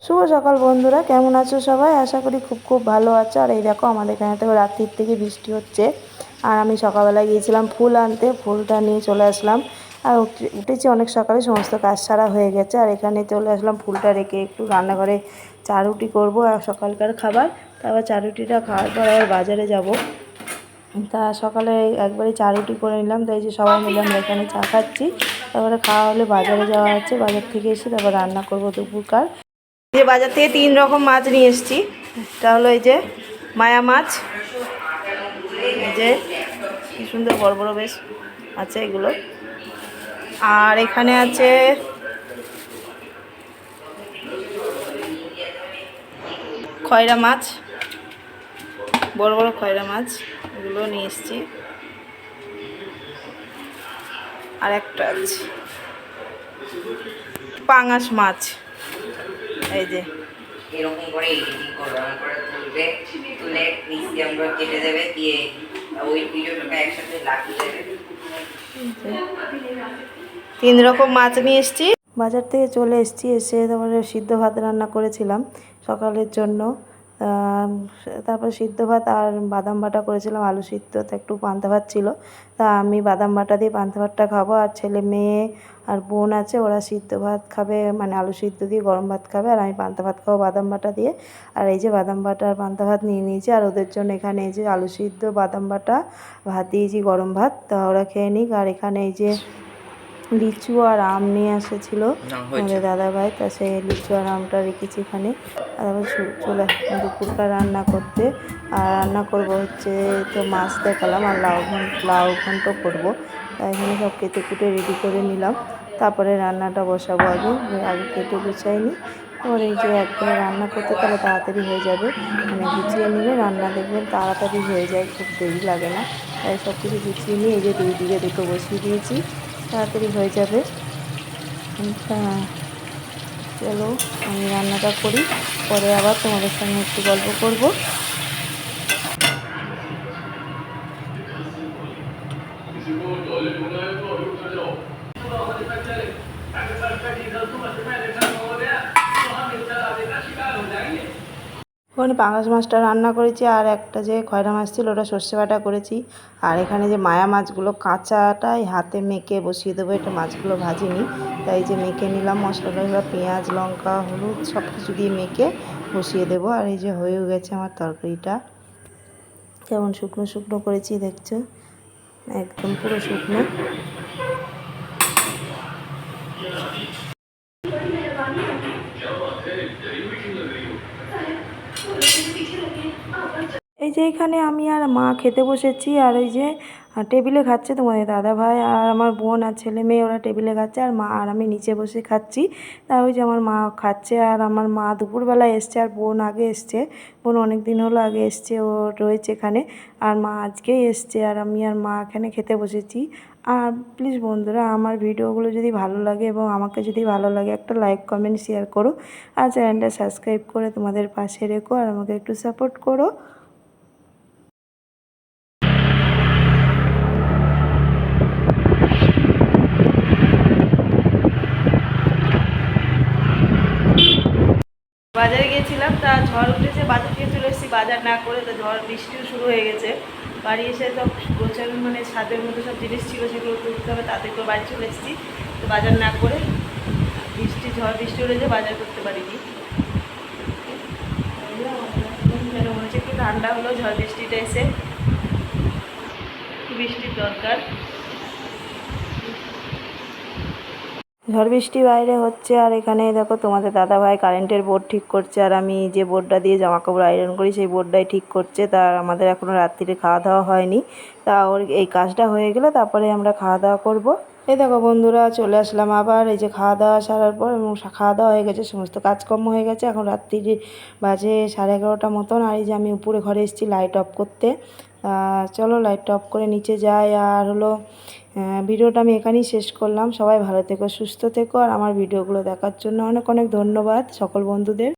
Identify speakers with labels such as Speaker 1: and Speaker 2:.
Speaker 1: শুভ সকাল বন্ধুরা, কেমন আছো সবাই? আশা করি খুব খুব ভালো আছো। আর এই দেখো আমাদের এখানে তো রাত্রির থেকে বৃষ্টি হচ্ছে। আর আমি সকালবেলা গিয়েছিলাম ফুল আনতে, ফুলটা নিয়ে চলে আসলাম। আর উঠেছি অনেক সকালে, সমস্ত কাজ সারা হয়ে গেছে। আর এখানে চলে আসলাম, ফুলটা রেখে একটু রান্নাঘরে চা রুটি করবো আর সকালকার খাবার। তারপর চা রুটিটা খাওয়ার পর আবার বাজারে যাব। তা সকালে একবারে চা রুটি করে নিলাম, তাই যে সবাই মিলে আমরা এখানে চা খাচ্ছি। তারপরে খাওয়া হলে বাজারে যাওয়া আছে, বাজার থেকে এসে তারপর রান্না করবো দুপুরকার। যে বাজার থেকে 3 রকম মাছ নিয়ে এসেছি। এটা হলো এই যে মায়া মাছ, এই যে কি সুন্দর বড় বড় বেশ আছে এগুলো। আর এখানে আছে খয়রা মাছ, বড় বড় খয়রা মাছ, এগুলো নিয়ে এসেছি। আর একটা আছে পাঙাশ মাছ, এই যে
Speaker 2: এরকম করে এডিটিং করবে, এরকম করে তুলবে, তুলে মিক্সিয়াম করে কেটে দেবে, দিয়ে ওই ভিডিওটাকে একসাথে লাগিয়ে দেবে।
Speaker 1: 3 রকম মাছ নিয়ে এসেছি। বাজার থেকে চলে এসেছি, এসে তারপরে সিদ্ধ ভাত রান্না করেছিলাম সকালের জন্য। তারপরে সিদ্ধ ভাত আর বাদাম বাটা করেছিলাম, আলু সিদ্ধ, তো একটু পান্তা ভাত ছিল। তা আমি বাদাম বাটা দিয়ে পান্তা ভাতটা খাবো, আর ছেলে মেয়ে আর বোন আছে, ওরা সিদ্ধ ভাত খাবে, মানে আলু সিদ্ধ দিয়ে গরম ভাত খাবে। আর আমি পান্তা ভাত খাবো বাদাম বাটা দিয়ে। আর এই যে বাদাম বাটা আর পান্তা ভাত নিয়ে নিয়েছি। আর ওদের জন্য এখানে এই যে আলু সিদ্ধ, বাদাম বাটা, ভাত দিয়েছি গরম ভাত, তা ওরা খেয়ে নিক। আর এখানে এই যে লিচু আর আম নিয়ে এসেছিলো আমাদের দাদাভাই, তা সেই লিচু আর আমটা রেখেছি এখানে। আর আবার চলে দুপুরটা রান্না করতে। আর রান্না করব হচ্ছে, তো মাছ দেখালাম, আর লাউ ঘন্ট করবো। তাই এখানে সব কেটে কুটে রেডি করে নিলাম। তারপরে রান্নাটা বসাবো, আগে কেটে গুছাইনি। এবার এই যে একবারে রান্না করতে তাহলে তাড়াতাড়ি হয়ে যাবে, মানে গুছিয়ে নিলে রান্না দেখবেন তাড়াতাড়ি হয়ে যায়, খুব দেরি লাগে না। তাই সব কিছু গুছিয়ে নিয়ে এই যে 2 দিকে দুটো বসিয়ে দিয়েছি, তাড়াতাড়ি হয়ে যাবে। চলো আমি রান্নাটা করি, পরে আবার তোমাদের সঙ্গে একটু গল্প করব। ওখানে পাঙাশ মাছটা রান্না করেছি, আর একটা যে খয়রা মাছ ছিল ওটা সর্ষে বাটা করেছি। আর এখানে যে মায়া মাছগুলো কাঁচাটাই হাতে মেখে বসিয়ে দেবো, এটা মাছগুলো ভাজিনি, তাই যে মেখে নিলাম মশলা, পেঁয়াজ, লঙ্কা, হলুদ সব কিছু দিয়ে মেখে বসিয়ে দেবো। আর এই যে হয়েও গেছে আমার তরকারিটা, কেমন শুকনো শুকনো করেছি দেখছো, একদম পুরো শুকনো। এই যে এখানে আমি আর মা খেতে বসেছি। আর ওই যে টেবিলে খাচ্ছে তোমাদের দাদা ভাই আর আমার বোন আর ছেলে মেয়ে, ওরা টেবিলে খাচ্ছে, আর মা আর আমি নিচে বসে খাচ্ছি। তা ওই যে আমার মা খাচ্ছে, আর আমার মা দুপুরবেলায় এসছে, আর বোন আগে এসছে। বোন অনেক দিন হলো আগে এসছে, ও রয়েছে এখানে। আর মা আজকেই এসছে, আর আমি আর মা এখানে খেতে বসেছি। আর প্লিজ বন্ধুরা, আমার ভিডিওগুলো যদি ভালো লাগে এবং আমাকে যদি ভালো লাগে, একটা লাইক কমেন্ট শেয়ার করো, আর চ্যানেলটা সাবস্ক্রাইব করে তোমাদের পাশে রেখো, আর আমাকে একটু সাপোর্ট করো। বাজারে গিয়েছিলাম, তা ঝড় উঠেছে, বাজার থেকে চলে এসেছি বাজার না করে, তা ঝড় বৃষ্টিও শুরু হয়ে গেছে। বাড়ি এসে সব গোছানো, মানে ছাদের মধ্যে সব জিনিস ছিল সেগুলো তুলতে হবে, তাতে করে বাড়ি চলে এসেছি। তো বাজার না করে, ঝড় বৃষ্টি উঠেছে, বাজার করতে পারিনি। যেন মনে হচ্ছে একটু ঠান্ডা হলো ঝড় বৃষ্টিটা এসে, বৃষ্টির দরকার। ঝড় বৃষ্টি বাইরে হচ্ছে, আর এখানে দেখো তোমাদের দাদাভাই কারেন্টের বোর্ড ঠিক করছে, আর আমি যে বোর্ডটা দিয়ে জামা কাপড় আয়রন করি সেই বোর্ডটাই ঠিক করছে। তা আমাদের এখনও রাত্রিরে খাওয়া দাওয়া হয়নি, তা ওর এই কাজটা হয়ে গেলে তারপরে আমরা খাওয়া দাওয়া করব। এই দেখো বন্ধুরা, চলে আসলাম আবার। এই যে খাওয়া দাওয়া সারার পর, এবং খাওয়া দাওয়া হয়ে গেছে, সমস্ত কাজকর্ম হয়ে গেছে, এখন রাত্রির বাজে 11:30 মতন। আর এই যে আমি উপরে ঘরে এসেছি লাইট অফ করতে। চলো লাইটটা অফ করে নিচে যাই। আর হলো ভিডিওটা আমি এখানেই শেষ করলাম। সবাই ভালো থেকো, সুস্থ থেকো, আর আমার ভিডিওগুলো দেখার জন্য অনেক অনেক ধন্যবাদ সকল বন্ধুদের।